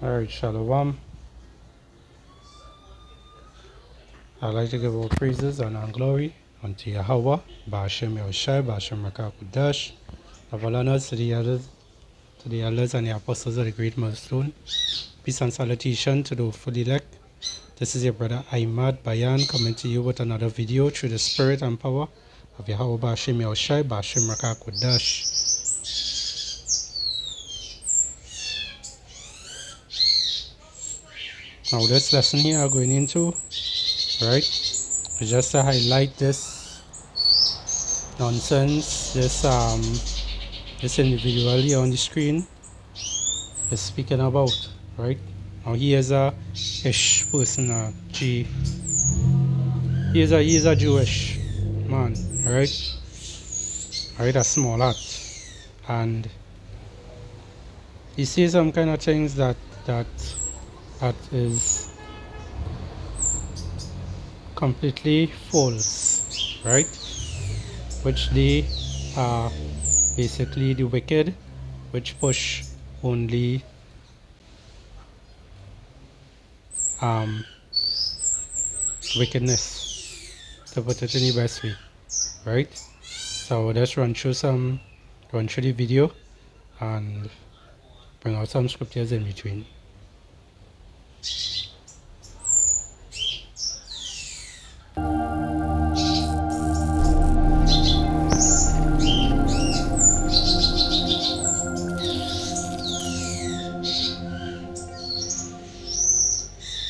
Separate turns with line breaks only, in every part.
Alright, Shalom. I'd like to give all praises and glory unto Yahweh, Ba'ashem Yahushai, Ba'ashem Rakakudash, of all honors to the elders and the apostles of the great milestone. Peace and salutation to the full elect. This is your brother Ahmad Bayan coming to you with another video through the spirit and power of Yahweh Ba'ashem Yahushai, Ba'ashem Rakakudash. Now this lesson here I'm going into, right, is just to highlight this nonsense, this individual here on the screen is speaking about, right? Now he is a ish person, he is a Jewish man, right? Right, a small hat, and he says some kind of things that is completely false, right? Which they are basically the wicked, which push only wickedness, to put it in the best way, right? So let's run through the video and bring out some scriptures in between.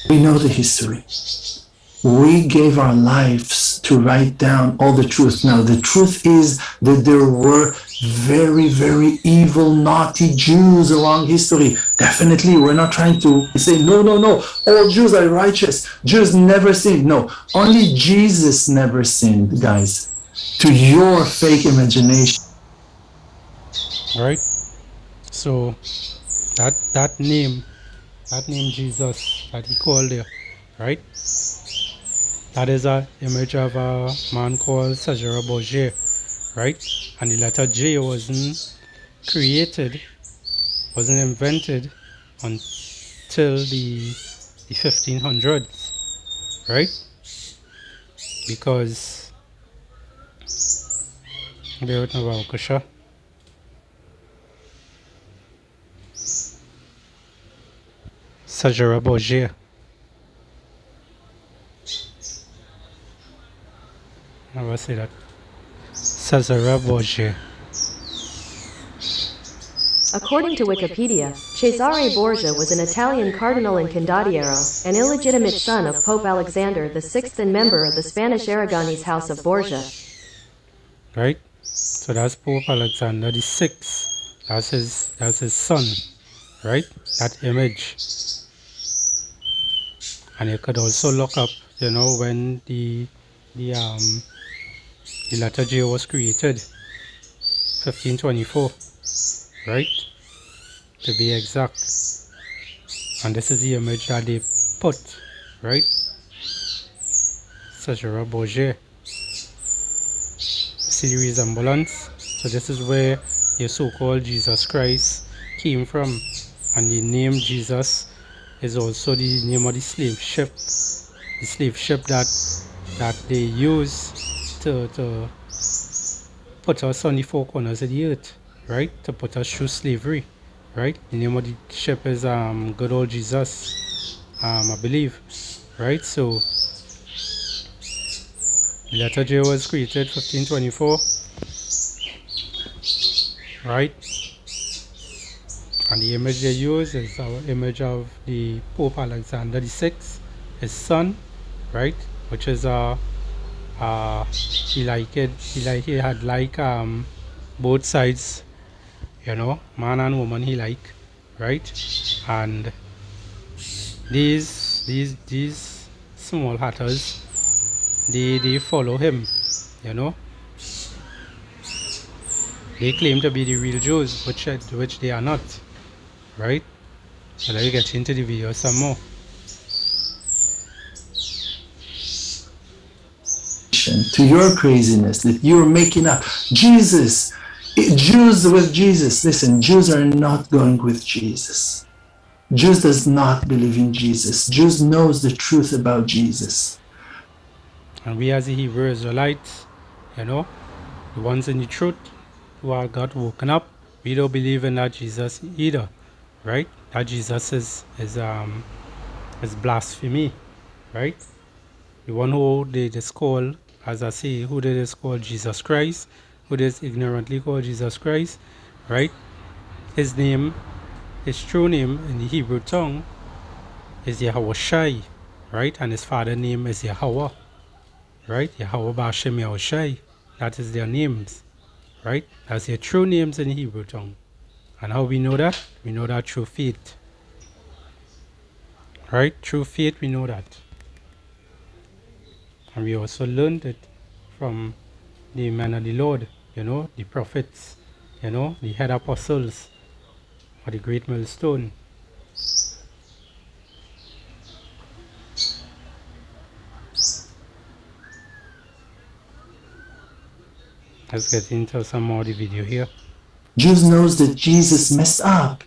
We know the history. We gave our lives to write down all the truth. Now, the truth is that there were very, very evil, naughty Jews along history. Definitely, we're not trying to say, no, all Jews are righteous. Jews never sinned. No, only Jesus never sinned, guys. To your fake imagination.
Right? So, that name Jesus that he called there, right? That is an image of a man called Sajara Bourget, right? And the letter J wasn't invented until the 1500s, right? Because bear with me about Kusha. Sajara Bourget. How do I say that? Sajara Bourget.
According to Wikipedia, Cesare Borgia was an Italian cardinal and condottiero, an illegitimate son of Pope Alexander VI and member of the Spanish Aragonese House of Borgia.
Right? So that's Pope Alexander VI. That's his son, right? That image. And you could also look up, when the letter J was created, 1524, right? To be exact. And this is the image that they put, right? Sajara Bourget. See the resemblance? So this is where your so-called Jesus Christ came from. And the name Jesus is also the name of the slave ship. The slave ship that they use to put us on the four corners of the earth, right? To put us through slavery, right? The name of the ship is good old Jesus, I believe, right? So the letter J was created 1524, right? And the image they use is our image of the Pope Alexander VI, his son, right? Which is he had both sides, man and woman he like, right? And these small hatters, they follow him, They claim to be the real Jews, which they are not, right? So let me get into the video some more.
To your craziness that you're making up. Jews with Jesus. Listen, Jews are not going with Jesus. Jews does not believe in Jesus. Jews knows the truth about Jesus.
And we as the Hebrew Israelites, the ones in the truth who are got woken up, we don't believe in that Jesus either, right? That Jesus is blasphemy, right? The one who they just call, as I say, who they just call Jesus Christ, who they just ignorantly call Jesus Christ, right? His name, his true name in the Hebrew tongue is Yahushai, right? And his father name is Yahweh, right? Yahweh Bashem Yahushai. That is their names, right? That's their true names in the Hebrew tongue. And how we know that? We know that through faith, right? Through faith, we know that. And we also learned it from the men of the Lord, the prophets, the head apostles of the great millstone. Let's get into some more of the video here.
Jews knows that Jesus messed up,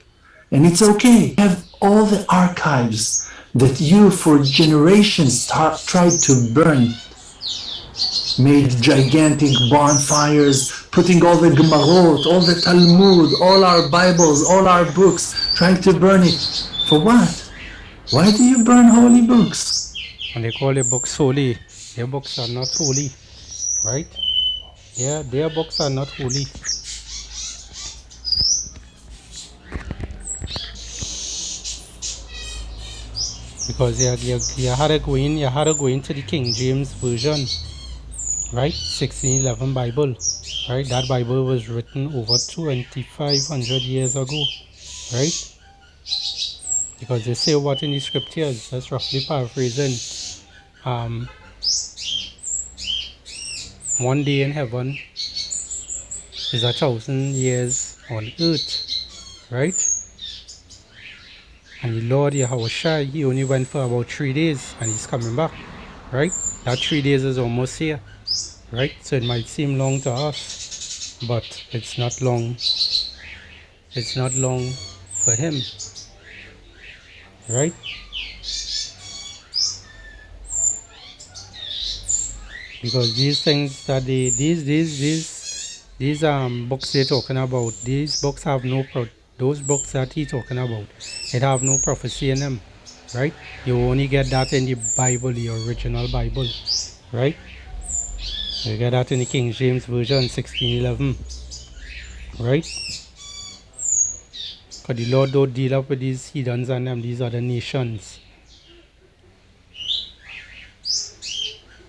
and it's okay. Have all the archives that you for generations tried to burn, made gigantic bonfires, putting all the Gemarot, all the Talmud, all our Bibles, all our books, trying to burn it. For what? Why do you burn holy books?
And they call the books holy. Their books are not holy, right? Yeah, their books are not holy. Because you had to go into the King James Version, right? 1611 Bible, right? That Bible was written over 2,500 years ago, right? Because they say what in the scriptures, that's roughly paraphrasing. One day in heaven is 1,000 years on earth, right? And the Lord Yahushua, he only went for about 3 days and he's coming back, right? That 3 days is almost here, right? So it might seem long to us, but it's not long. It's not long for him, right? Because these things that these books they're talking about, these books have those books that he's talking about, it have no prophecy in them, right? You only get that in the Bible, the original Bible, right? You get that in the King James Version 1611, right? Because the Lord don't deal up with these heathens and them, these other nations.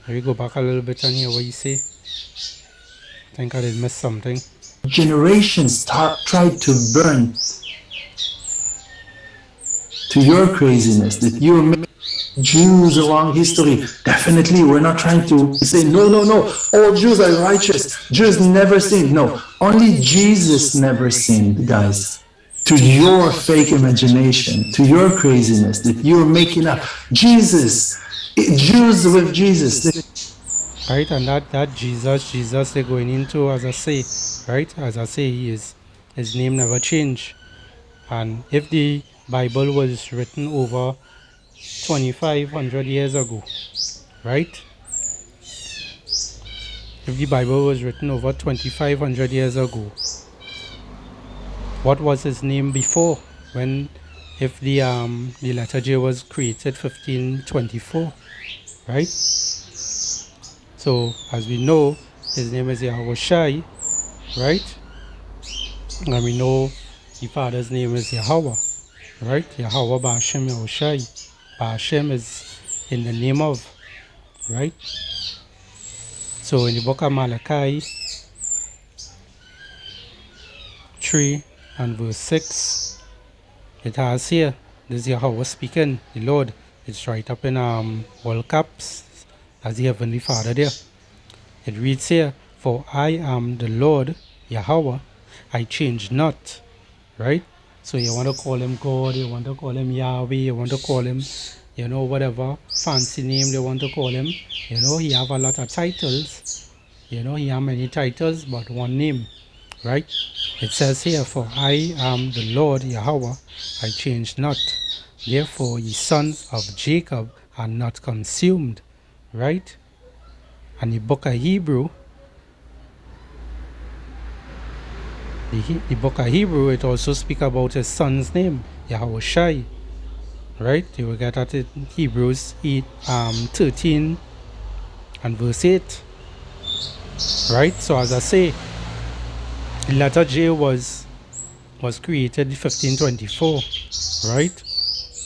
Let me go back a little bit and hear what you say. I think I did miss something.
Generations tried to burn to your craziness that you made Jews along history. Definitely, we're not trying to say, no, all Jews are righteous. Jews never sinned. No, only Jesus never sinned, guys. To your fake imagination, to your craziness that you're making up. Jews with Jesus.
Right, and that Jesus they're going into, as I say, right? As I say, his name never changed. And if the Bible was written over 2,500 years ago, right? If the Bible was written over 2,500 years ago, what was his name before? If the letter J was created 1524, right? So as we know, his name is Yahushai, right? And we know the father's name is Yahweh, right? Yahweh Bashem Yahushai. Bashem is in the name of, right? So in the book of Malachi 3 and verse 6, it has here, this is Yahweh speaking, the Lord. It's right up in all caps as the Heavenly Father there. It reads here, for I am the Lord Yahweh, I change not, right? So you want to call him God, you want to call him Yahweh, you want to call him, whatever fancy name they want to call him. He have a lot of titles. He have many titles, but one name, right? It says here, for I am the Lord Yahweh, I change not. Therefore ye sons of Jacob are not consumed. Right? And the book of Hebrew, the book of Hebrew, it also speak about his son's name, Yahweh Shai. Right? You will get at it in Hebrews 13 and verse 8. Right? So as I say, the letter J was created in 1524. Right?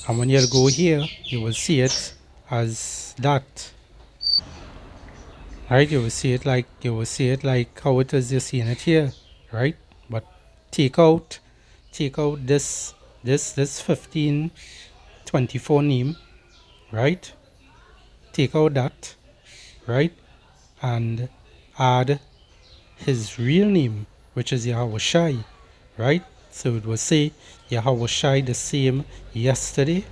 And when you go here, you will see it as that. Right? You will see it like how it is you're seeing it here. Right? But take out this 1524 name, right? Take out that, right? And add his real name, which is Yahweh Shai, right? So it will say Yahweh Shai the same yesterday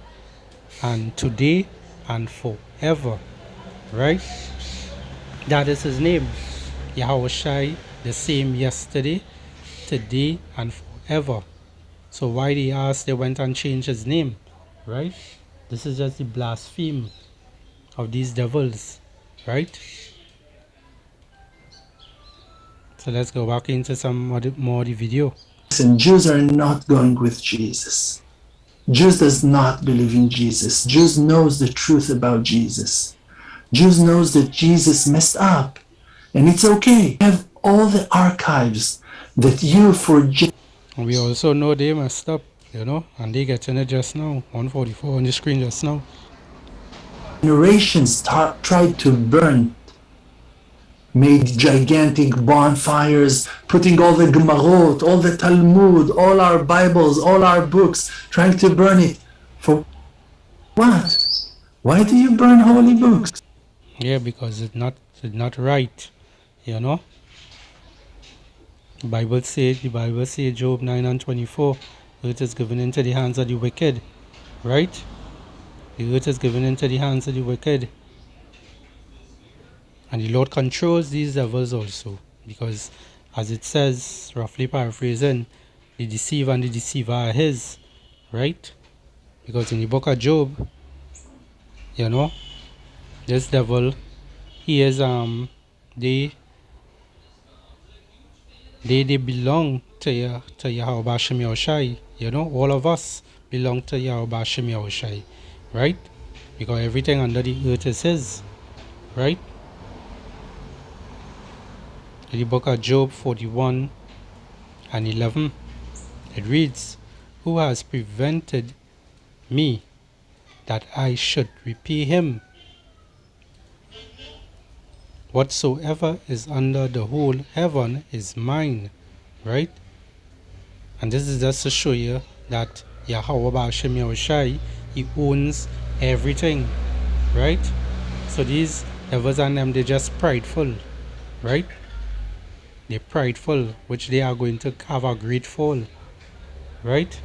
and today and forever, right? That is his name. Yahweh Shai the same yesterday, today and forever. So why they went and changed his name, right? This is just the blaspheme of these devils, right? So let's go back into some more of the video.
And Jews are not going with Jesus. Jews does not believe in Jesus. Jews knows the truth about Jesus. Jews knows that Jesus messed up, and it's okay. We have all the archives that you for
And we also know they messed up, and they getting it just now, 144 on the screen just now.
generations tried to burn, made gigantic bonfires, putting all the Gemarot, all the Talmud, all our Bibles, all our books, trying to burn it. For what? Why do you burn holy books?
Yeah, because it's not right, you know. The Bible says Job 9 and 24, earth is given into the hands of the wicked, right? The earth is given into the hands of the wicked. And the Lord controls these devils also, because as it says, roughly paraphrasing, the deceiver and the deceiver are his, right? Because in the book of Job, this devil, he is they belong to Yahweh Bashem Yahushai. All of us belong to Yahweh Bashem Yahushai, right? Because everything under the earth is his, right? In the book of Job 41 and 11, it reads, who has prevented me that I should repay him? Whatsoever is under the whole heaven is mine, right? And this is just to show you that Yahweh Ba'ashem Yahushai, he owns everything, right? So these devils and them, they're just prideful, right? They're prideful, which they are going to have a great fall, right?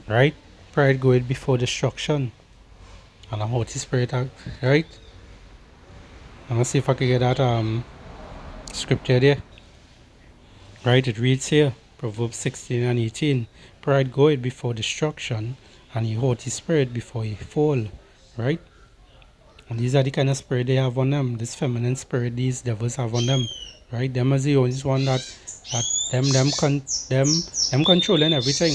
Right? Pride goeth before destruction, and a haughty spirit, right? I'm gonna see if I can get that scripture there. Right, it reads here, Proverbs 16 and 18. Pride goeth before destruction, and a haughty spirit before a fall. Right? And these are the kind of spirit they have on them. This feminine spirit these devils have on them. Right? Them is the only one that them controlling everything.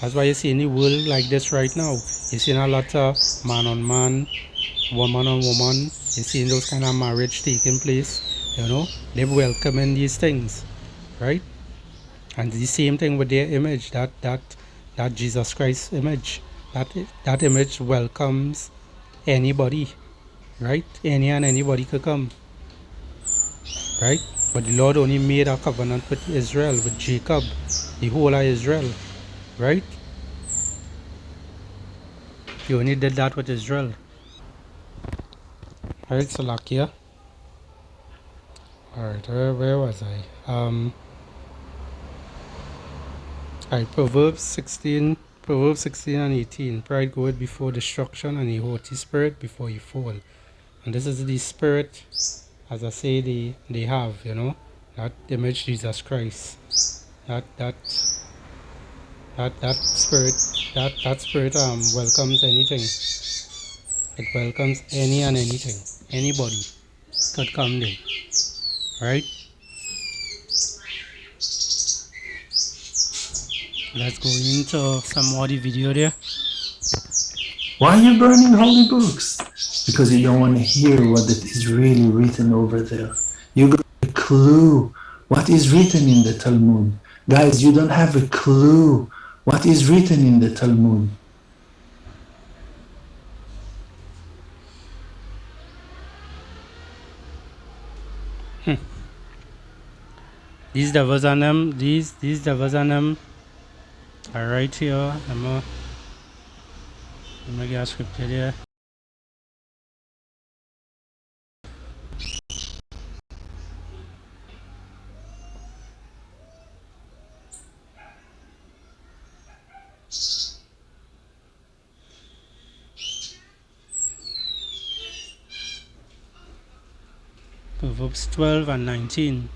That's why you see in the world like this right now. You're seeing a lot of man on man, woman on woman. You're seeing those kind of marriage taking place. They're welcoming these things, right? And the same thing with their image, that Jesus Christ image, that image welcomes anybody, right? Any and anybody could come, right? But the Lord only made a covenant with Israel, with Jacob, the whole of Israel, right? He only did that with Israel. Alright, Salakia. Alright, where was I? Alright, Proverbs 16 and 18. Pride goeth before destruction, and a haughty spirit before a fall. And this is the spirit as I say, they have, you know, that image Jesus Christ, that spirit, that spirit welcomes anything. It welcomes any and anything. Anybody could come there, right? Let's go into some more the video there.
Why are you burning holy books? Because you don't want to hear what is really written over there. You got a clue what is written in the Talmud. Guys, you don't have a clue what is written in the Talmud.
These devils and them, these devils and them are right here. I'm gonna get a scripture there. Proverbs 12 and 19.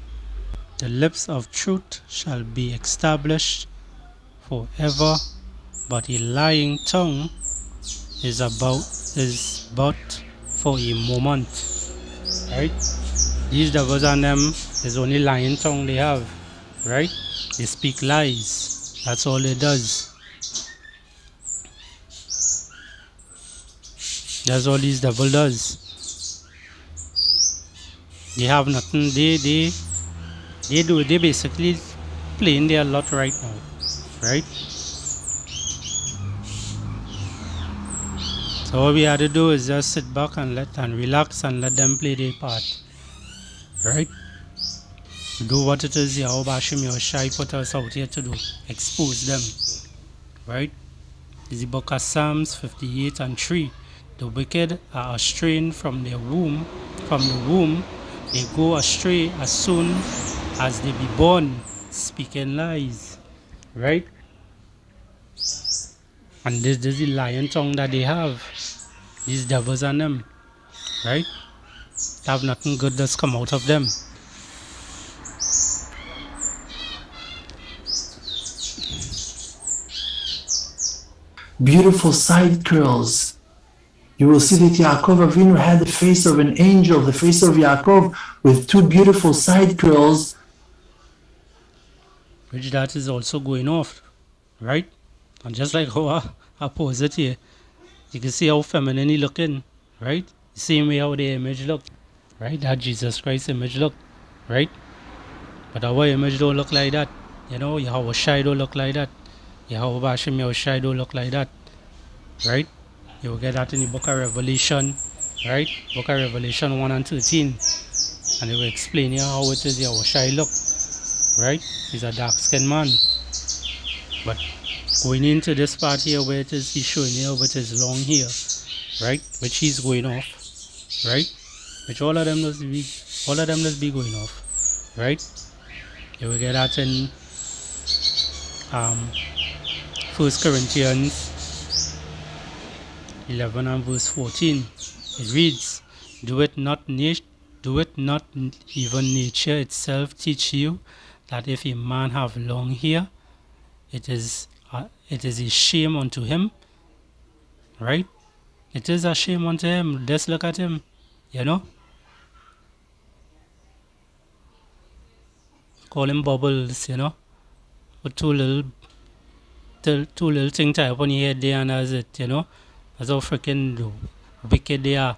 The lips of truth shall be established forever, but a lying tongue is but for a moment. Right? These devils and them is only lying tongue they have. Right? They speak lies. That's all it does. That's all these devil does. They have nothing. They basically playing their lot right now, right? So all we have to do is just sit back and relax and let them play their part, right? Do what it is Yahweh Bashim Yahushai put us out here to do. Expose them, right? It's the book of Psalms 58 and 3. The wicked are astray from the womb. They go astray as soon as they be born, speaking lies, right? And this is the lion tongue that they have, these devils and them, right? They have nothing good that's come out of them.
Beautiful side curls. You will see that Yaakov Avinu had the face of an angel, the face of Yaakov, with two beautiful side curls.
Which that is also going off, right? And just like how I pose it here, you can see how feminine he looking, right? The same way how the image look, right? That Jesus Christ image look, right? But our image don't look like that. You know, Yahweh Shai don't look like that. Yahweh Bashim Yahushai don't look like that, right? You will get that in the book of Revelation, right? Book of Revelation 1 and 13. And they will explain you how it is Yahushai look, right? He's a dark-skinned man. But going into this part here where it is he's showing you with his long hair, right? Which he's going off, right? Which all of them must be going off, right? You will get that in 1 Corinthians 11 and verse 14. It reads, do it not even nature itself teach you that if a man have long hair, it is a shame unto him, right? It is a shame unto him. Just look at him, you know. Call him Bubbles, you know, with two little things tied up on your head there, and that's it, you know. That's how freaking wicked they are.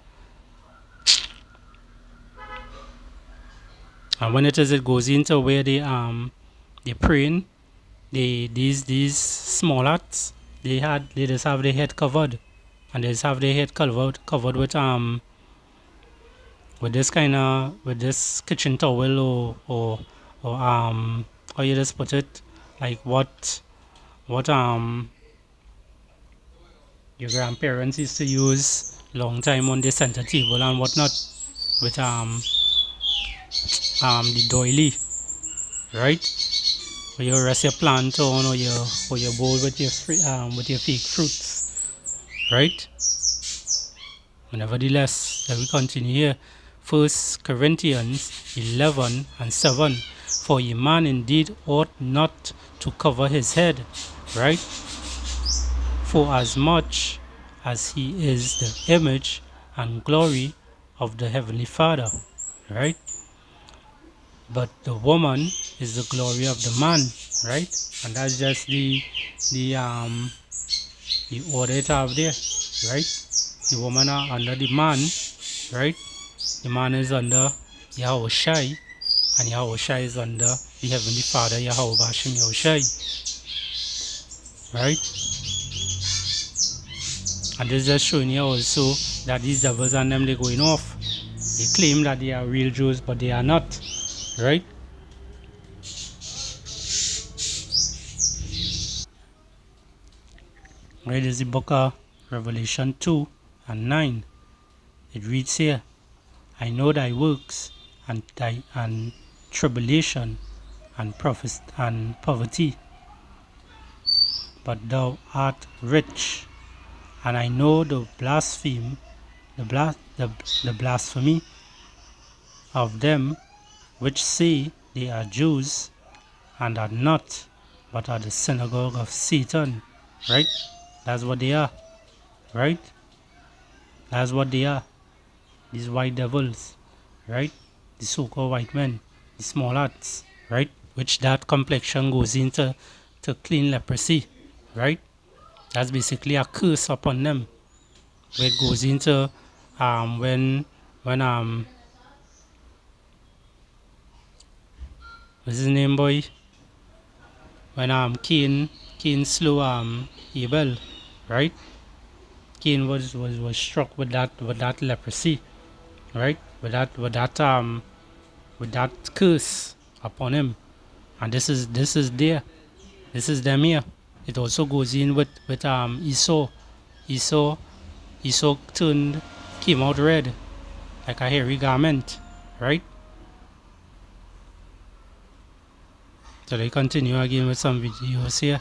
And when it goes into where they praying, these small hats, they just have their head covered, and they just have their head covered with this kitchen towel or how you just put it, like what your grandparents used to use long time on the center table and whatnot, with the doily, right? Where you rest your plant on, or your bowl with your fake fruits, right? But nevertheless, let we continue here. First Corinthians 11 and 7. For a man indeed ought not to cover his head, right? For as much as he is the image and glory of the Heavenly Father, right? But the woman is the glory of the man, right? And that's just the order it have there, right? The woman are under the man, right? The man is under Yahushai, and Yahushai is under the Heavenly Father, Yahweh Bashem Yahushai, right? And this is just showing you also that these devils and them, they're going off. They claim that they are real Jews, but they are not, right? Right, this is the book of Revelation 2 and 9. It reads here, I know thy works and tribulation and poverty, but thou art rich, and I know the blasphemy of them which say they are Jews and are not, but are the synagogue of Satan. Right? That's what they are. Right? That's what they are. These white devils. Right? The so-called white men. The small hats. Right? Which that complexion goes into to clean leprosy. Right? That's basically a curse upon them. Where it goes into when what's his name, boy? When Cain slew Abel, right? Cain was struck with that leprosy, right? With that curse upon him, and this is them here. It also goes in with Esau. Esau came out red like a hairy garment, right? So they continue again with some videos here.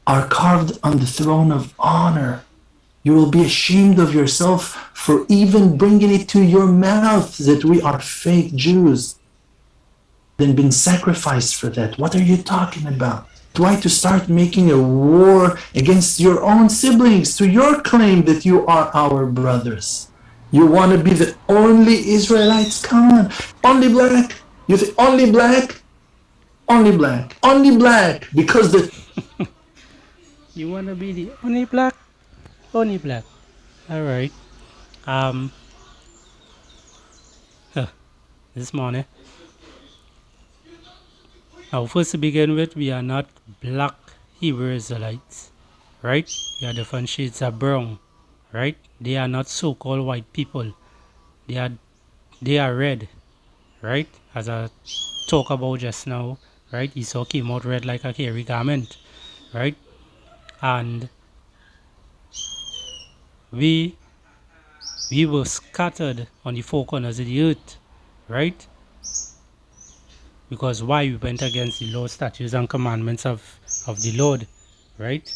Are carved on the throne of honor. You will be ashamed of yourself for even bringing it to your mouth that we are fake Jews. Then been sacrificed for that. What are you talking about? Try to start making a war against your own siblings to your claim that you are our brothers. You want to be the only Israelites? Come on. Only black? You think only black? Only black. Only black. Because the
You wanna be the only black? Only black. Alright. This morning. Now first to begin with, we are not black Hebrew Israelites. Right? We are different shades of brown. Right? They are not so-called white people. They are red. Right? As I talk about just now, right? Esau came out red like a hairy garment. Right? And we were scattered on the four corners of the earth, right? Because why? We went against the law, statutes, and commandments of the Lord, right?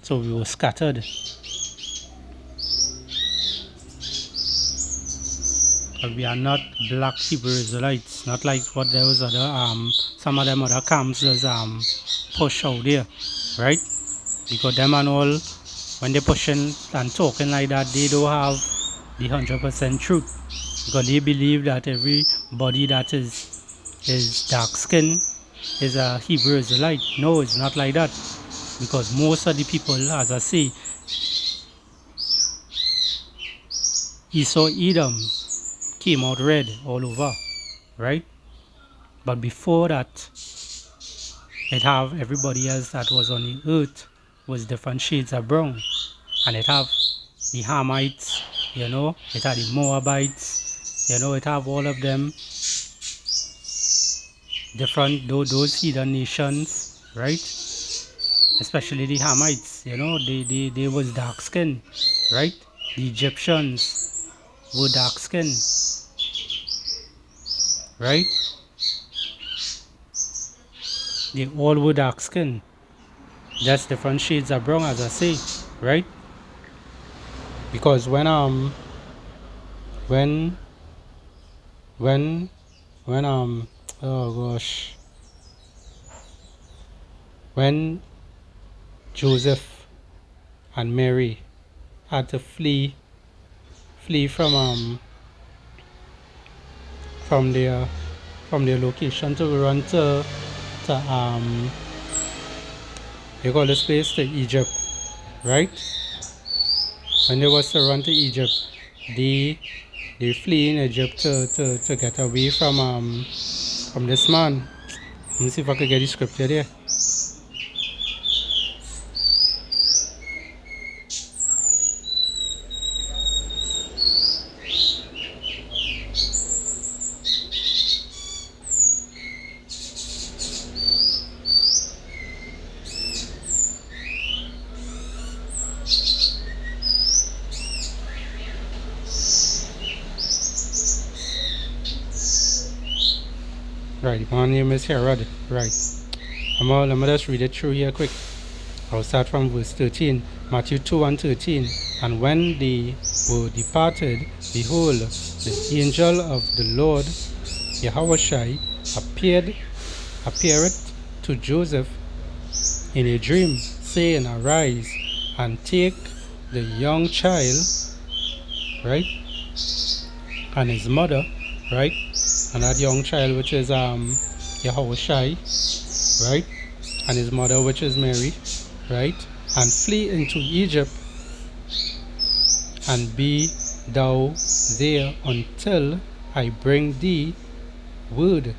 So we were scattered. But we are not black Hebrew Israelites, not like what those other some of them other camps does push out there, right? Because them and all, when they pushing and talking like that, they don't have the 100% truth. Because they believe that everybody that is dark skinned is a Hebrew Israelite. No, it's not like that. Because most of the people, as I say, Esau Edom came out red all over, right? But before that, it have everybody else that was on the earth was different shades of brown. And it have the Hamites, it had the Moabites, it have all of them different, those heathen nations, right? Especially the Hamites, they was dark skinned, right? The Egyptians were dark skinned, right? They all were dark skinned. Just different shades of brown, as I say, right? because when when oh gosh, when Joseph and Mary had to flee from their location to run to they call this place to Egypt, right? When they was to run to Egypt, they flee in Egypt to get away from this man. Let me see if I could get the scripture there. Right, my name is Herod. Right. Let me just read it through here quick. I'll start from verse 13. Matthew 2 and 13. And when they were departed, behold, the angel of the Lord, Yahushai, appeareth to Joseph in a dream, saying, Arise and take the young child, right, and his mother, right, and that young child which is Yahushai, right, and his mother which is Mary, right, and flee into Egypt, and be thou there until I bring thee word.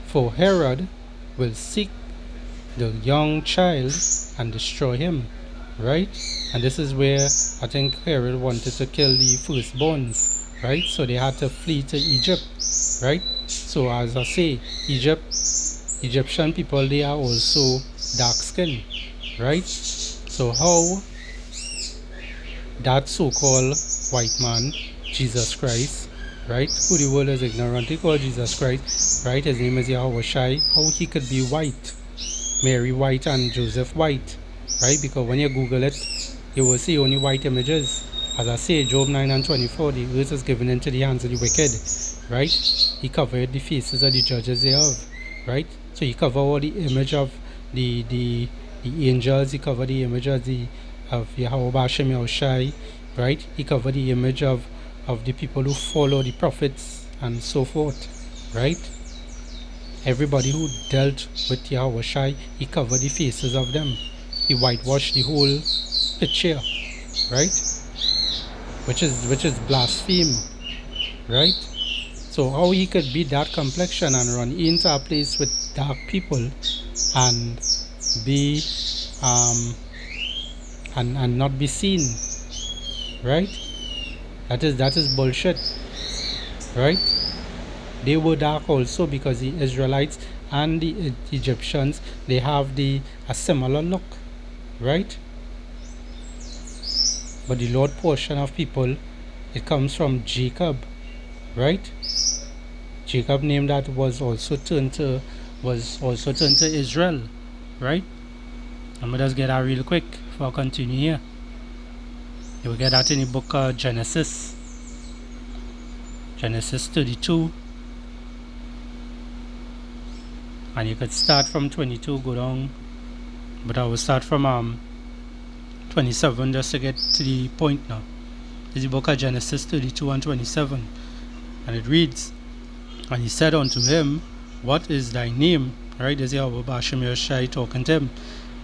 For Herod will seek the young child and destroy him, right? And this is where I think Herod wanted to kill the firstborns, right? So they had to flee to Egypt, right? So as I say, Egyptian people, they are also dark skinned, right? So how that so-called white man, Jesus Christ, right, who the world is ignorantly called Jesus Christ, right, his name is Yahushai, how he could be white, Mary white and Joseph white, right? Because when you Google it, you will see only white images. As I say, Job 9 and 24, the earth is given into the hands of the wicked, right? He covered the faces of the judges thereof, right? So he covered all the image of the angels, he covered the image of Yahweh Bashem Yahushai, right? He covered the image of the people who follow the prophets and so forth, right? Everybody who dealt with Yahushai, he covered the faces of them. He whitewashed the whole picture, right? Which is blaspheme, right? So how he could be that complexion and run into a place with dark people and be and not be seen, right? That is bullshit, right? They were dark also because the Israelites and the Egyptians, they have a similar look, right? But the Lord portion of people, it comes from Jacob, right? Jacob name that was also turned to Israel, right? I'm gonna just get that real quick before I continue here. You will get that in the book of Genesis 32, and you could start from 22, go down, but I will start from 27 just to get to the point now. This is the book of Genesis 32 and 27, and it reads, And he said unto him, What is thy name? Right, this is Yahweh Bashem Yahushai talking to him.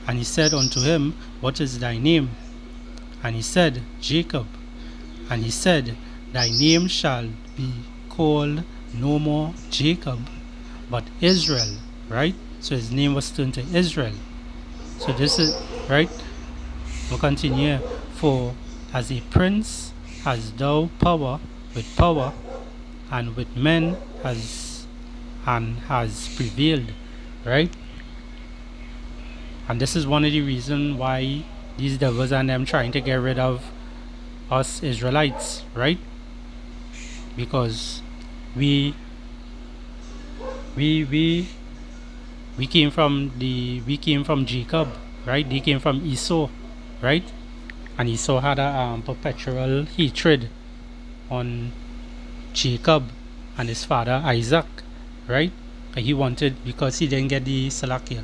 And he said unto him, What is thy name? And he said, Jacob. And he said, Thy name shall be called no more Jacob, but Israel. Right? So his name was turned to Israel. So this is, right? We'll continue. For as a prince hast thou power with power, and with men has prevailed, right? And this is one of the reasons why these devils and them trying to get rid of us Israelites, right? Because we came from Jacob, right? They came from Esau, right? and Esau had a perpetual hatred on Jacob and his father Isaac, right? He wanted, because he didn't get the Salakia,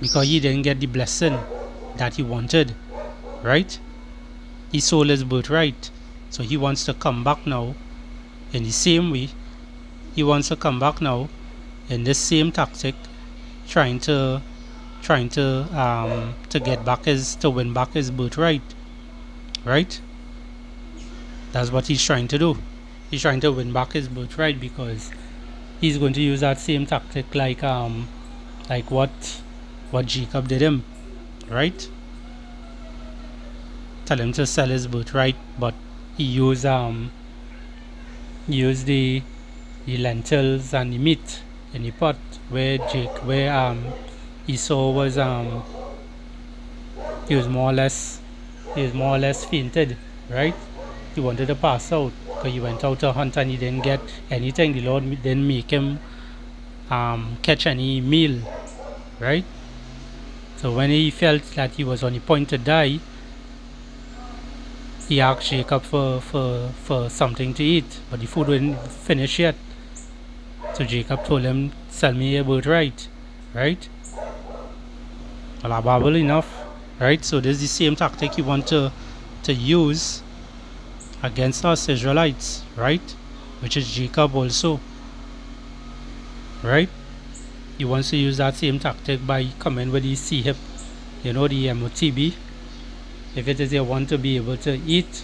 because he didn't get the blessing that he wanted, right? He sold his birthright, so he wants to come back now in the same way. He wants to come back now in this same tactic, trying to get back to win back his birthright, right? That's what he's trying to do. He's trying to win back his birthright because he's going to use that same tactic like what Jacob did him, right? Tell him to sell his birthright, but he used the lentils and the meat in the pot where Esau was he was more or less fainted, right? He wanted to pass out because he went out to hunt and he didn't get anything. The Lord didn't make him catch any meal, right? So when he felt that he was on the point to die, he asked Jacob for something to eat, but the food wasn't finished yet. So Jacob told him, sell me your birthright, right? Well, enough, right? So this is the same tactic you want to use against us Israelites, right? Which is Jacob also, right? He wants to use that same tactic by coming with the C-hip, the MOTB. If it is you want to be able to eat,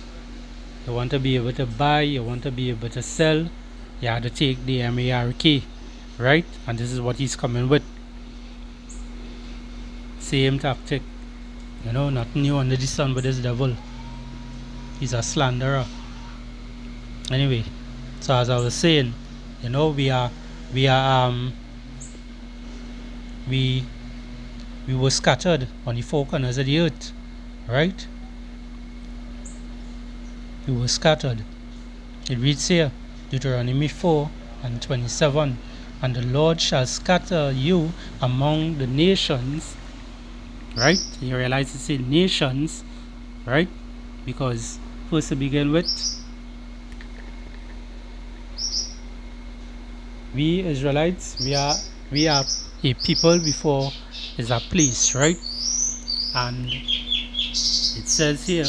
you want to be able to buy, you want to be able to sell, you have to take the MARK, right? And this is what he's coming with. Same tactic, nothing new under the sun with this devil. He's a slanderer. Anyway, so as I was saying, we were scattered on the four corners of the earth, right? We were scattered. It reads here, Deuteronomy 4:27, and the Lord shall scatter you among the nations, right? You realize it's in nations, right? Because first to begin with, we Israelites, we are a people before is a place, right? And it says here,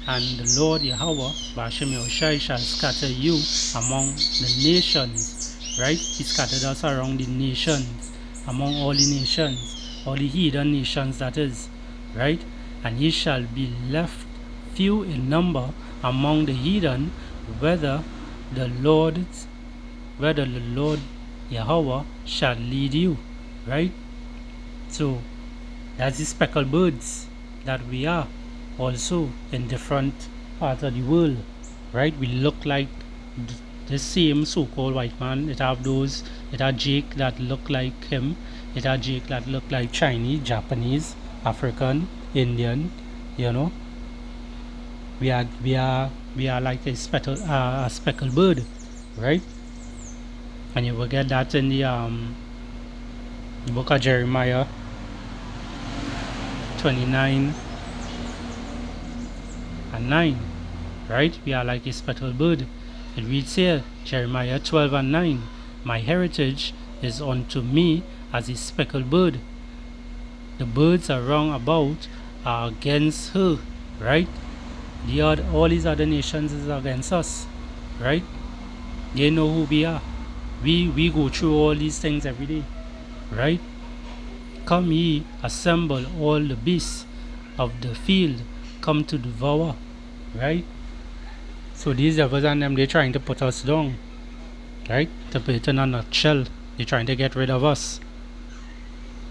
and the Lord Yahweh Bashem Yahushai shall scatter you among the nations, right? He scattered us around the nations, among all the nations, all the heathen nations, that is, right? And ye shall be left few in number among the heathen, whether the Lord Yahweh shall lead you, right? So that's the speckled birds that we are also in different parts of the world, right? We look like the same so-called white man. It have Jake that look like him. It have Jake that look like Chinese, Japanese, African, Indian. We are like a speckled bird, right? And you will get that in the book of Jeremiah 29:9, right? We are like a speckled bird. It reads here, Jeremiah 12:9, my heritage is unto me as a speckled bird. The birds around about are against her, right? All these other nations is against us, right? They know who we are. We go through all these things every day, right? Come ye, assemble all the beasts of the field, come to devour, right? So these devils and them, they're trying to put us down, right? To put it in a nutshell, they're trying to get rid of us.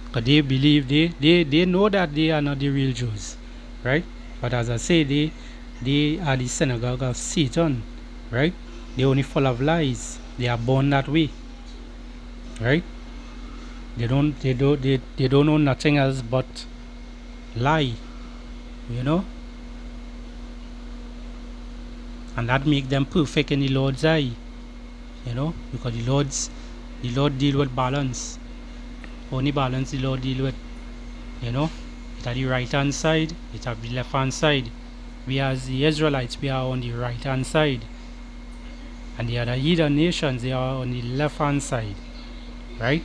Because they believe, they know that they are not the real Jews, right? But as I say, they are the synagogue of Satan, right? They're only full of lies. They are born that way, right? They don't know nothing else but lie, and that make them perfect in the Lord's eye, because the Lord deal with balance. Only balance the Lord deal with, it have the right hand side, it have the left hand side, We as the Israelites, we are on the right hand side, and the other heathen nations, they are on the left hand side, right?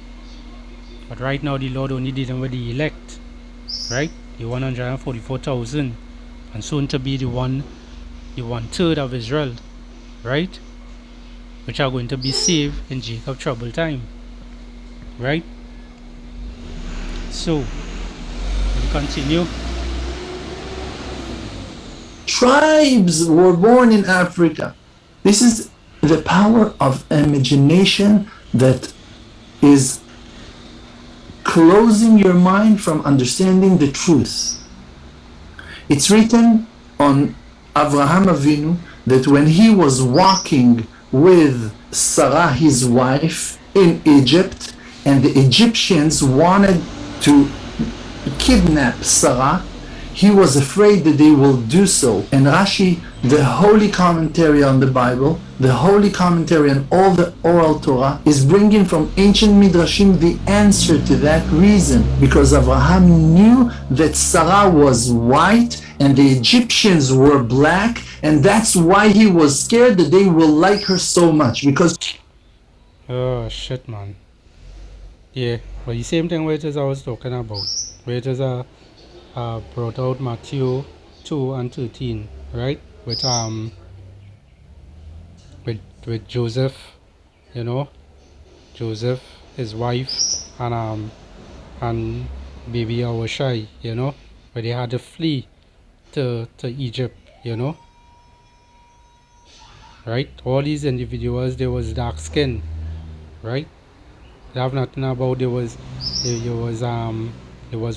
But right now the Lord only dealing with the elect, right? The 144,000, and soon to be the one third of Israel, right? Which are going to be saved in Jacob trouble time, right? So we continue.
Tribes were born in Africa. This is the power of imagination that is closing your mind from understanding the truth. It's written on Avraham Avinu that when he was walking with Sarah, his wife, in Egypt, and the Egyptians wanted to kidnap Sarah, he was afraid that they will do so. And Rashi, the holy commentary on the Bible, the holy commentary on all the oral Torah, is bringing from ancient Midrashim the answer to that reason. Because Abraham knew that Sarah was white and the Egyptians were black, and that's why he was scared that they will like her so much. Because
Oh shit, man. Yeah, but the same thing which is I was talking about, which is brought out Matthew 2 and 13, right? With Joseph, you know, Joseph, his wife, and baby Awashai, you know, where they had to flee to Egypt, you know, right? All these individuals, they was dark skin, right? They have nothing about it was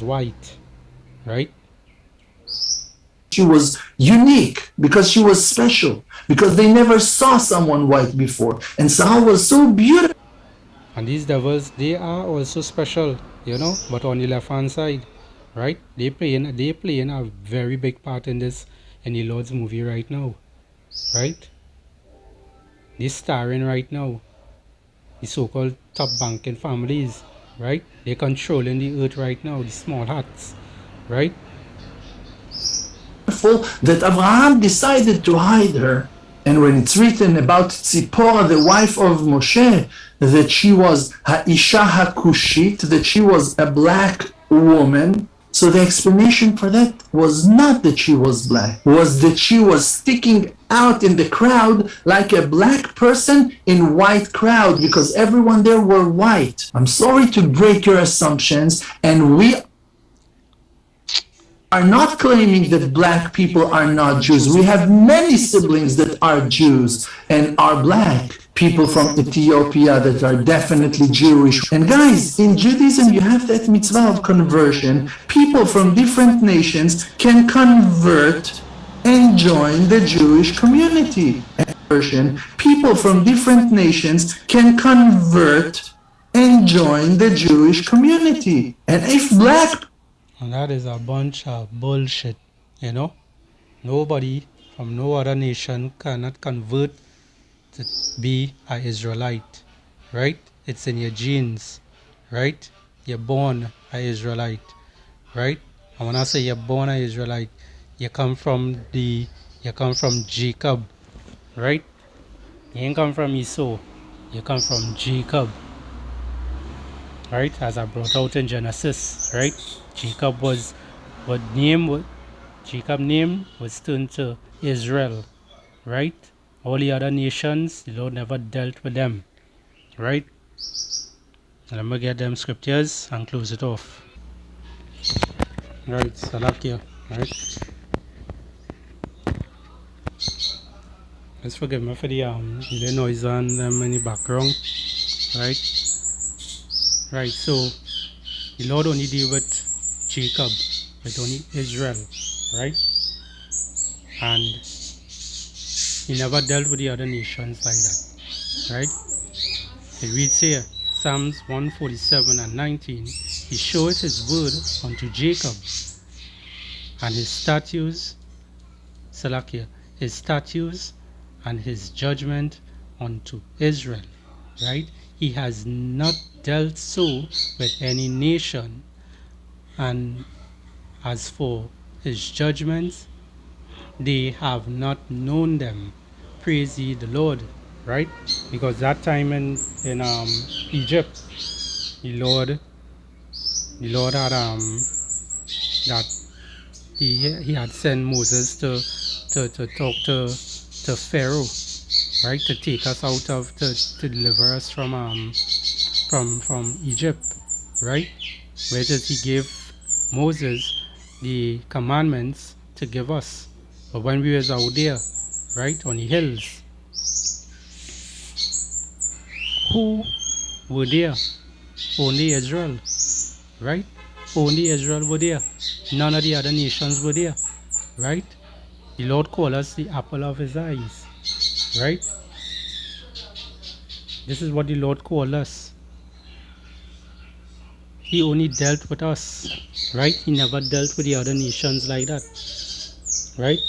white, right?
she was unique, because she was special, because they never saw someone white before. And Sarah was so beautiful.
And these devils, they are also special, you know, but on the left hand side, right? They playing a very big part in the Lord's movie right now, right? They starring right now, the so-called top banking families, right? They're controlling the earth right now, the small hats, right?
That Abraham decided to hide her. And when it's written about Tzipporah, the wife of Moshe, that she was Ha'isha HaKushit, that she was a black woman, so the explanation for that was not that she was black, was that she was sticking out in the crowd like a black person in white crowd, because everyone there were white. I'm sorry to break your assumptions, and we are not claiming that black people are not Jews. We have many siblings that are Jews and are black. People from Ethiopia that are definitely Jewish. And guys, in Judaism, you have that mitzvah of conversion. People from different nations can convert and join the Jewish community. People from different nations can convert and join the Jewish community. And if black,
And that is a bunch of bullshit, you know. Nobody from no other nation cannot convert to be an Israelite, right? It's in your genes, right? You're born an Israelite, right? And when I say you're born an Israelite, you come from Jacob, right? You ain't come from Esau, you come from Jacob, right? As I brought out in Genesis, right? Jacob was what name Jacob name was turned to Israel, right? All the other nations, the Lord never dealt with them, right? And I'm gonna get them scriptures and close it off. Right, Salakia, right? Let's forgive me for the noise and in the background, right? Right, so the Lord only deal with Jacob, with only Israel, right? And he never dealt with the other nations like that, right? It reads here, Psalms 147 and 19, he showeth his word unto Jacob, and his statutes, Salakia, his statutes and his judgment unto Israel, right? He has not dealt so with any nation, and as for his judgments, they have not known them. Praise ye the Lord, right? Because that time in Egypt, the Lord had that he had sent Moses to talk to Pharaoh, right, to take us out of to deliver us from Egypt, right? Where does he give Moses the commandments to give us? But when we was out there, right, on the hills, who were there? Only Israel, right? Only Israel were there. None of the other nations were there, right? The Lord called us the apple of his eyes, right? This is what the Lord called us. He only dealt with us, right? He never dealt with the other nations like that, right?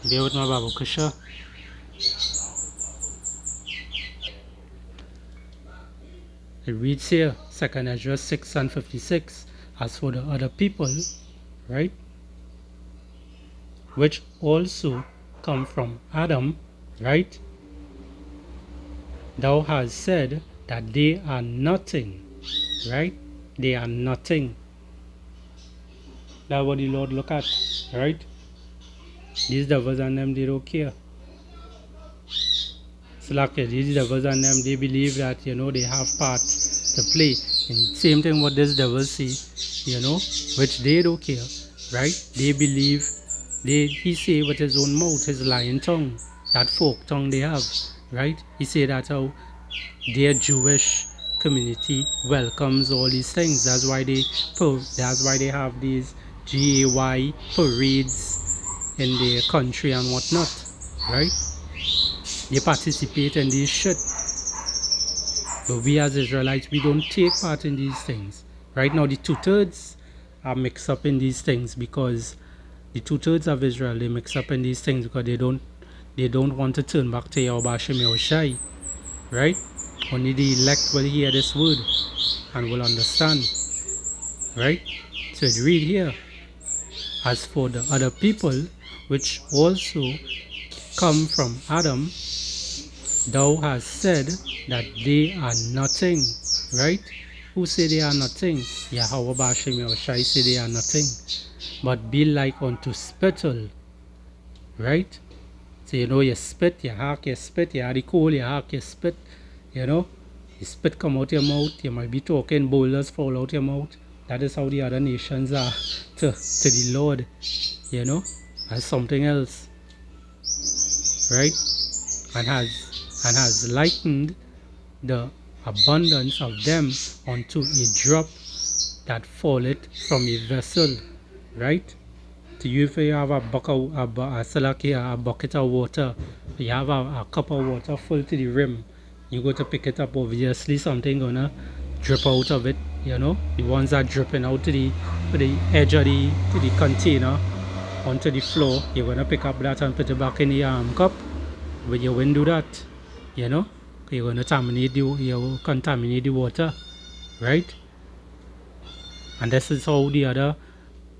Bear with my Bible, Kusha. It reads here, 2nd Ezra 6 and 56. As for the other people, right, which also come from Adam, right, thou hast said that they are nothing, right? They are nothing. That's what the Lord look at, right? These devils and them, they don't care. So like these devils and them, they believe that, they have part to play. And same thing what this devil see, which they don't care, right? They believe, he say with his own mouth, his lying tongue, that fork tongue they have, right? He say that how their Jewish community welcomes all these things. That's why they have these GAY parades in their country and whatnot, right? They participate in these shit. But we as Israelites, we don't take part in these things. Right now, the two-thirds are mixed up in these things because the two-thirds of Israel, they mix up in these things because they don't want to turn back to Yahweh Hashem Yahushai. Right? Only the elect will hear this word and will understand. Right? So it read here, as for the other people which also come from Adam, thou hast said that they are nothing, right? Who say they are nothing? Yahweh Bashem Yahushai say they are nothing, but be like unto spittle, right? So you spit, you hack, you spit, you add the coal, you hack, you spit, you spit come out your mouth, you might be talking, boulders fall out your mouth. That is how the other nations are to the Lord, as something else, right? And has likened the abundance of them unto a drop that falleth from a vessel, right? To you, if you have a bucket of water, you have a cup of water full to the rim, you go to pick it up, obviously something gonna drip out of it, the ones that dripping out to the edge of the container onto the floor, you're gonna pick up that and put it back in the cup. But you wouldn't do that, you're gonna contaminate the water, right? And this is how the other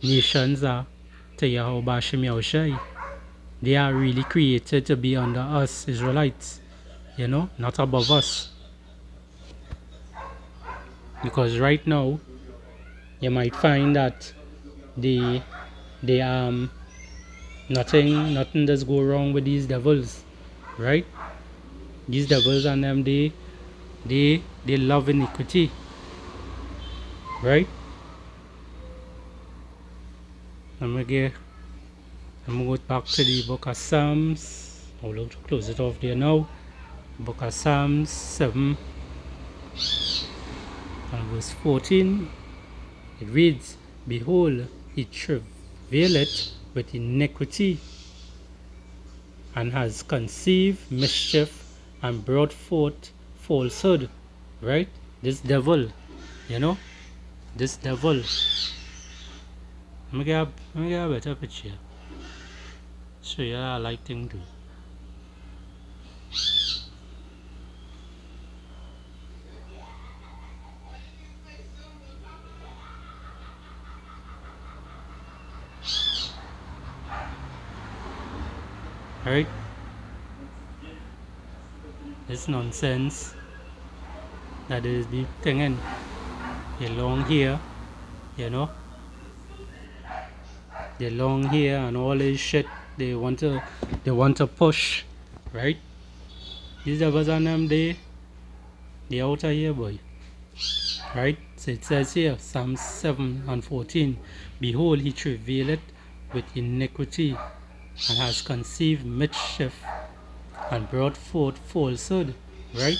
nations are to Yahweh Bashem Yahushai. They are really created to be under us Israelites, not above us. Because right now you might find that the nothing does go wrong with these devils, right? These devils and them, they love iniquity, right? I'm gonna go back to the book of Psalms. I'll close it off there now. Book of Psalms 7 and verse 14. It reads, behold, he travaileth with iniquity, and has conceived mischief, and brought forth falsehood. Right? This devil, this devil. Let me get a better picture. Show you how I like things too. right? This nonsense that is be thinking they long here, you know, they long here and all this shit they want to push, right? These devils and them they out of here, boy. Right? So it says here, Psalm 7 and 14, behold, he travaileth with iniquity and has conceived mischief and brought forth falsehood. Right?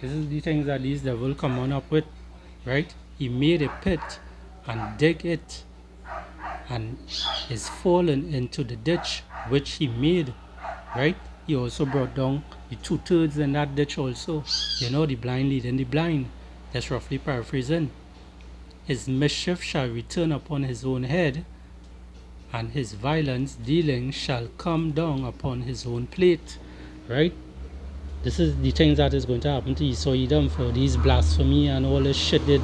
This is the things that these devil come on up with. Right? He made a pit and dig it and is fallen into the ditch which he made. Right? He also brought down the 2/3 in that ditch also. You know, the blind leading the blind. That's roughly paraphrasing. His mischief shall return upon his own head, and his violence dealing shall come down upon his own plate. Right? This is the things that is going to happen to Esau Edom for these blasphemy and all this shit that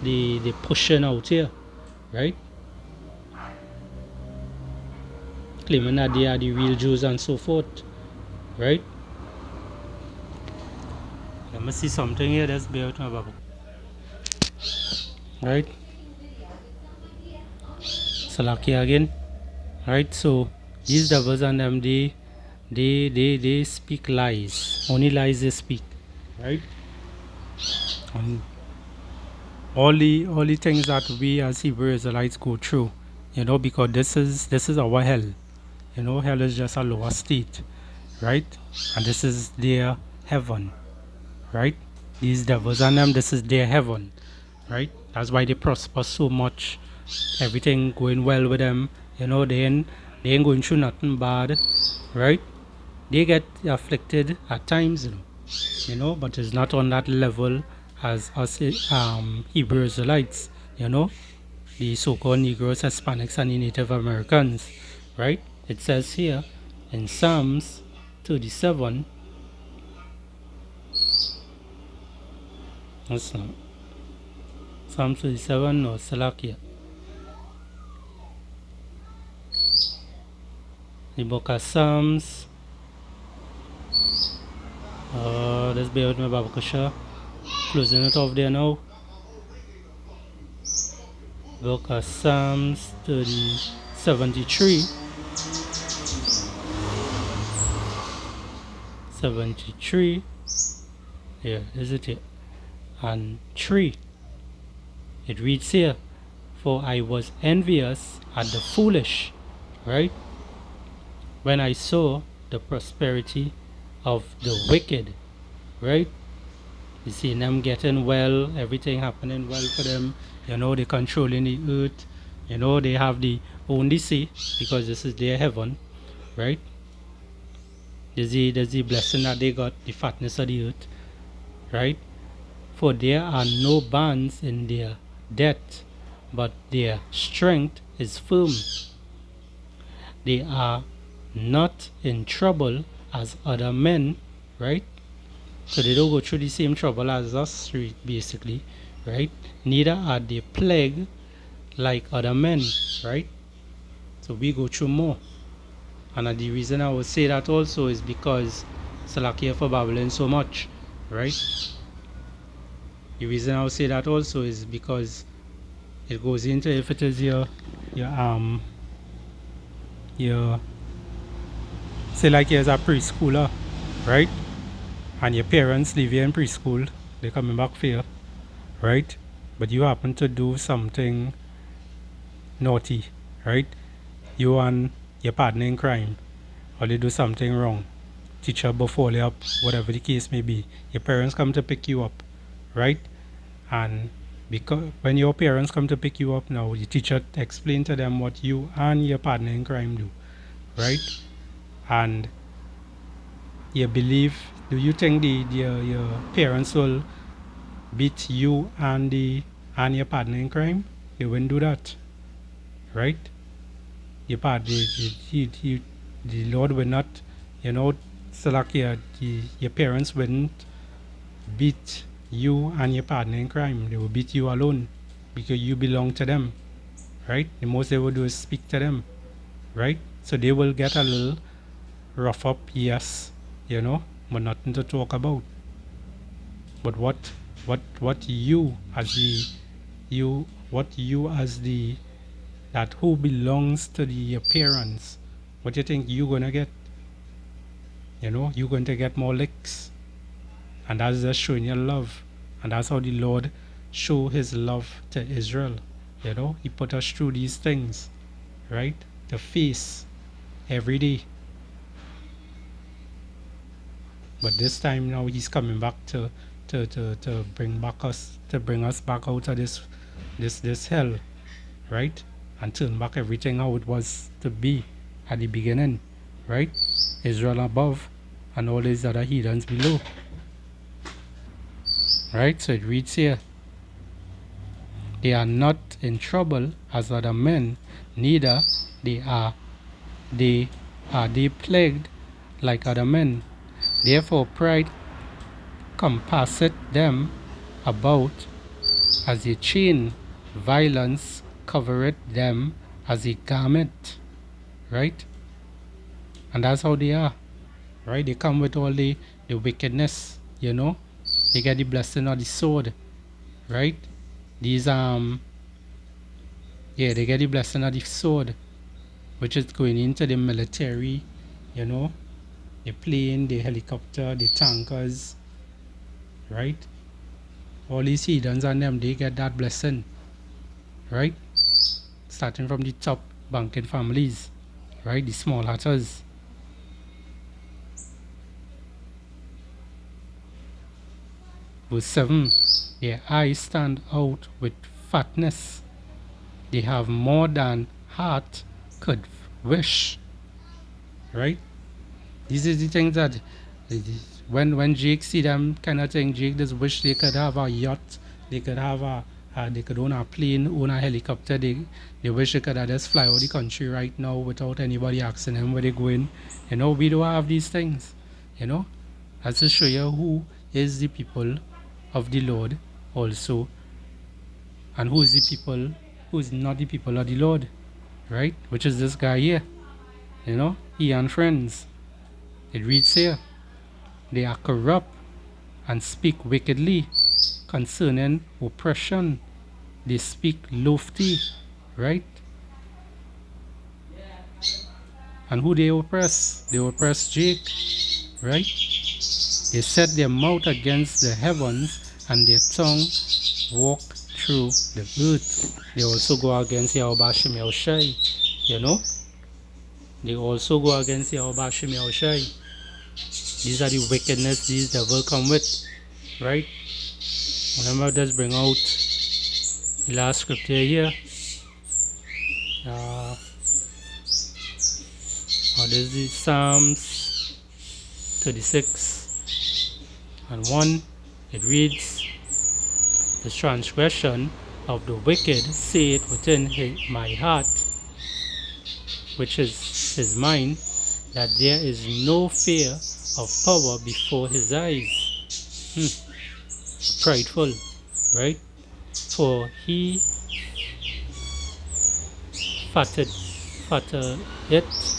they pushing out here. Right? Claiming that they are the real Jews and so forth. Right? Let me see something here. Let's bear with my Bible. Right? Salaki again. Right? So these devils and them they speak lies. Only lies they speak. Right? And all the things that we as Hebrew Israelites go through, you know, because this is our hell. You know, hell is just a lower state, right? And this is their heaven, right? These devils and them, this is their heaven, right? That's why they prosper so much. Everything going well with them, you know, they ain't going through nothing bad, right? They get afflicted at times, you know, but it's not on that level as us Hebrew Israelites, you know, the so-called Negroes, Hispanics, and the Native Americans, right? It says here in Psalms 37, that's not Psalm 37, no, Salakia. The book of Psalms, let's bear with me, Babakasha. Closing it off there now. Book of Psalms 73. 73. Here, is it here? And 3. It reads here, for I was envious at the foolish, right? When I saw the prosperity of the wicked, right? You see them getting well, everything happening well for them. You know, they controlling the earth. You know, they have the only say because this is their heaven, right? There's the blessing that they got, the fatness of the earth, right? For there are no bands in their debt, but their strength is firm. They are not in trouble as other men, right? So they don't go through the same trouble as us, basically, right? Neither are they plagued like other men, right? So we go through more. And the reason I would say that also is because Salakia for babbling so much, right? The reason I would say that also is because it goes into if it is your say like you're a preschooler, right? And your parents leave you in preschool, they're coming back for you, right? But you happen to do something naughty, right? You and your partner in crime, or they do something wrong, teacher before you up, whatever the case may be. Your parents come to pick you up, right? And because when your parents come to pick you up now, the teacher explain to them what you and your partner in crime do, right? And you believe, do you think your parents will beat you and your partner in crime? They wouldn't do that, right? Your part, the Lord will not, you know, select your parents wouldn't beat you and your partner in crime. They will beat you alone because you belong to them, right? The most they will do is speak to them, right? So they will get a little rough up, yes, but nothing to talk about. But what you as the that who belongs to the appearance, what you think you gonna get? You're going to get more licks, and that's just showing your love, and that's how the Lord show His love to Israel. He put us through these things, right? To face every day. But this time now He's coming back to bring us back out of this hell, right? And turn back everything how it was to be at the beginning, right? Israel above and all these other heathens below. Right? So it reads here, they are not in trouble as other men, neither they are they plagued like other men. Therefore pride compasseth them about as a chain, violence covereth them as a garment. Right? And that's how they are. Right? They come with all the wickedness, They get the blessing of the sword. Right? These they get the blessing of the sword, which is going into the military, the plane, the helicopter, the tankers, right? All these heathens and them, they get that blessing, right? Starting from the top banking families, right? The small hatters. Verse 7, their eyes stand out with fatness. They have more than heart could wish, right? These are the things that when Jake see them kind of thing, Jake just wish they could have a yacht, they could have they could own a plane, own a helicopter. They wish they could have just fly out the country right now without anybody asking them where they're going. We don't have these things. That's to show you who is the people of the Lord also, and who is the people who is not the people of the Lord, right? Which is this guy here, he and friends. It reads here, they are corrupt and speak wickedly concerning oppression. They speak lofty, right? And who they oppress? They oppress Jake, right? They set their mouth against the heavens and their tongue walk through the earth. They also go against Yahweh Shem Yahushai, They also go against Yahweh Shem Yahushai. These are the wickedness these devil come with, right? Remember, let's bring out the last scripture here. This is Psalms 36 and 1. It reads, the transgression of the wicked saith within my heart, which is his mind, that there is no fear of power before his eyes. Prideful, right? For he flattereth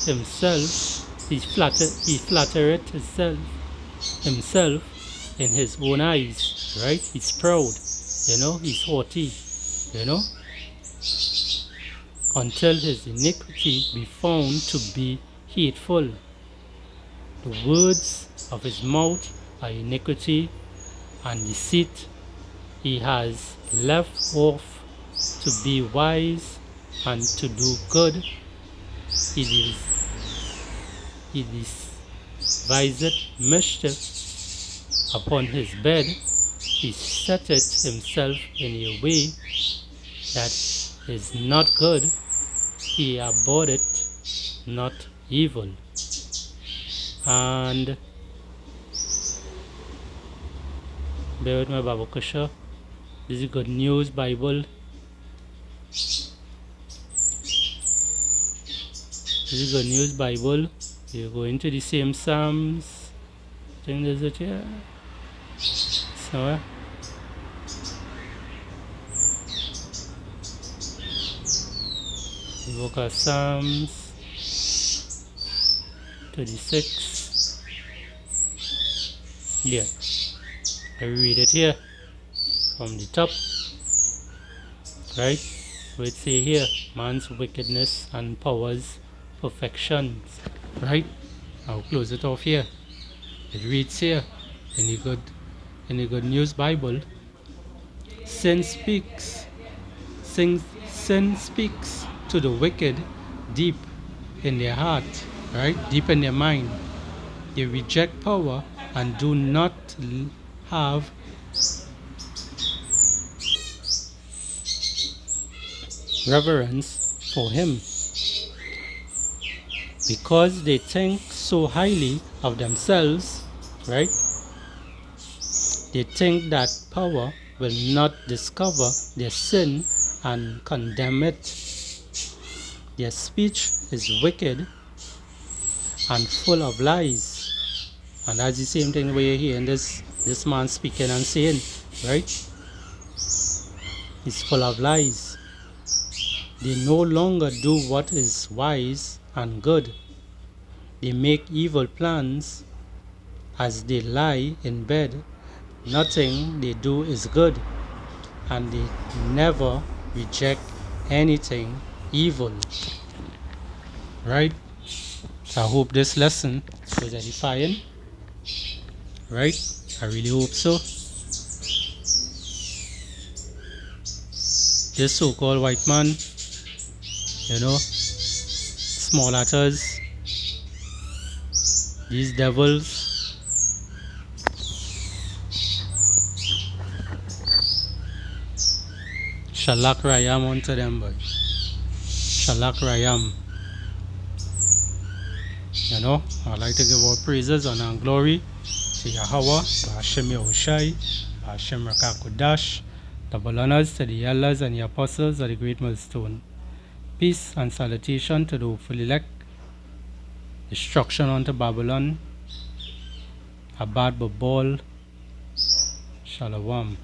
himself, he flattereth himself in his own eyes, right? He's proud, he's haughty, until his iniquity be found to be hateful. The words of his mouth are iniquity and deceit. He has left off to be wise and to do good. He deviseth mischief upon his bed. He setteth himself in a way that is not good. He abhorreth not evil. And bear with my Baba Kusha. This is Good News Bible. This is Good News Bible. You go into the same Psalms. I think there's it here. So the book of Psalms 36. Yeah, I read it here from the top, right? We say here, man's wickedness and powers perfections, right? I'll close it off here. It reads here in the Good News Bible, sin speaks, sin speaks to the wicked deep in their heart, right? Deep in their mind. They reject power and do not have reverence for him because they think so highly of themselves, right? They think that power will not discover their sin and condemn it. Their speech is wicked and full of lies. And that's the same thing we're hearing this man speaking and saying, right? He's full of lies. They no longer do what is wise and good. They make evil plans as they lie in bed. Nothing they do is good, and they never reject anything evil. Right? So I hope this lesson was edifying. Right? I really hope so. This so-called white man, small at us, these devils, Shalak Rayam unto them, boy. Shalak Rayam. I'd like to give all praises, honor, and glory to Yahweh, Hashem Yahushai, Hashem Rakakudash. Double honors to the elders and the apostles of the great millstone. Peace and salutation to the hopeful elect. Destruction unto Babylon. Abad Babal. Shalom.